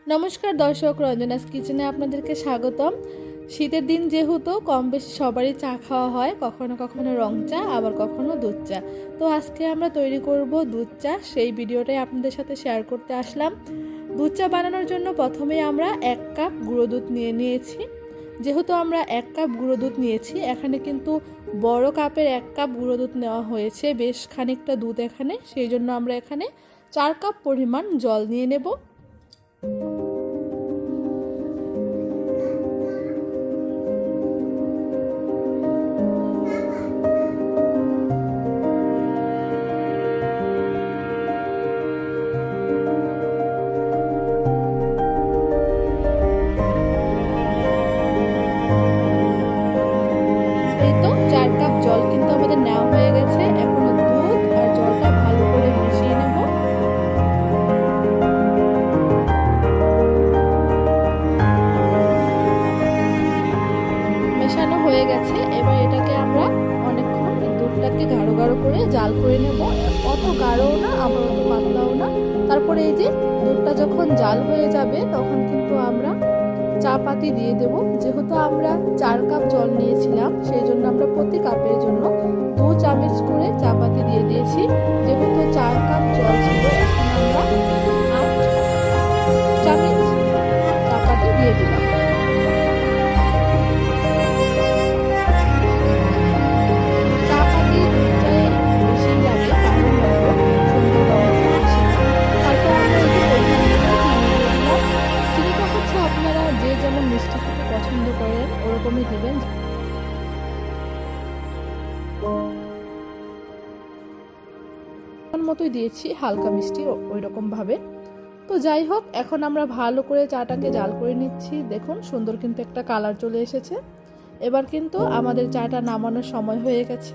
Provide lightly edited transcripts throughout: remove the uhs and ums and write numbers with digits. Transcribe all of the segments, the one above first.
নমস্কার দর্শক, রঞ্জনাস কিচেনে আপনাদেরকে স্বাগতম। শীতের দিন যেহেতু কম বেশি সবারই চা খাওয়া হয়, কখনো কখনো রং চা, আবার কখনো দুধ চা। তো আজকে আমরা তৈরি করব দুধ চা, সেই ভিডিওটাই আপনাদের সাথে শেয়ার করতে আসলাম। দুধ চা বানানোর জন্য প্রথমেই আমরা 1 কাপ গুঁড়ো দুধ নিয়েছি। যেহেতু আমরা 1 কাপ গুঁড়ো দুধ নিয়েছি, এখানে কিন্তু বড় কাপের 1 কাপ গুঁড়ো দুধ নেওয়া হয়েছে, বেশ খানিকটা দুধ এখানে, সেই জন্য আমরা এখানে 4 কাপ পরিমাণ জল নিয়ে নেব। জল কিন্তু আমাদের নেওয়া হয়ে গেছে। এখনো দুধ আর জলটা ভালো করে মিশিয়ে নেব। মেশানো হয়ে গেছে, এবার এটাকে আমরা অনেকক্ষণ দুধটাকে গাঢ় গাঢ় করে জাল করে নেব। অত গাঢ়ও না, আবার অত পাতলাও না। তারপরে এই যে দুধটা যখন জাল হয়ে যাবে, তখন কিন্তু আমরা চা পাতি দিয়ে দেব। যেহেতু আমরা 4 কাপ জল নিয়েছিলাম, সেই জন্য আমরা প্রতি কাপের জন্য 2 চামচ করে চা পাতি দিয়ে দিয়েছি। যেহেতু 4 কাপ জল ছিল, এখন আমরা 8 চামচ চা পাতি দিয়ে দিলাম। চা পাতি দুধটায় বেশি লাগে, কারণ হলো সুন্দর রঙটা আসে। তারপর আমরা এই যে চিনিটা হচ্ছে আপনারা যে যেমন মিষ্টি খেতে পছন্দ করেন ওরকমই দিবেন। মতোই দিয়েছি, হালকা মিষ্টি ওই রকম ভাবে। তো যাই হোক, এখন আমরা ভালো করে চাটাকে জাল করে নিচ্ছি। দেখুন সুন্দর কিন্তু একটা কালার চলে এসেছে। এবার কিন্তু আমাদের চাটা নামানোর সময় হয়ে গেছে।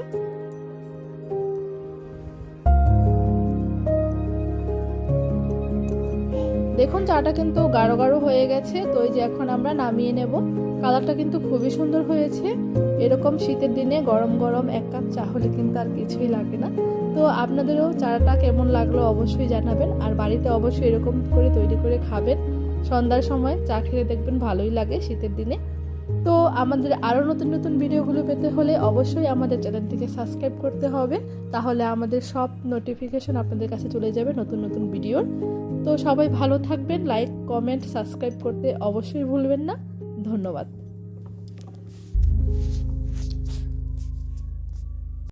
দেখুন চাটা কিন্তু গাঢ় গাঢ় হয়ে গেছে। তো এই যে এখন আমরা নামিয়ে নেব। কালারটা কিন্তু খুবই সুন্দর হয়েছে। এরকম শীতের দিনে গরম গরম 1 কাপ চা হলে কিন্তু আর কিছুই লাগে না। তো আপনাদেরও চাটা কেমন লাগলো অবশ্যই জানাবেন, আর বাড়িতে অবশ্যই এরকম করে তৈরি করে খাবেন। সন্ধ্যার সময় চা খেলে দেখবেন ভালোই লাগে শীতের দিনে। তো আমাদের আরও নতুন নতুন ভিডিওগুলো পেতে হলে অবশ্যই আমাদের চ্যানেলটিকে সাবস্ক্রাইব করতে হবে, তাহলে আমাদের সব নোটিফিকেশন আপনাদের কাছে চলে যাবে নতুন নতুন ভিডিওর। তো সবাই ভালো থাকবেন, লাইক কমেন্ট সাবস্ক্রাইব করতে অবশ্যই ভুলবেন না। ধন্যবাদ।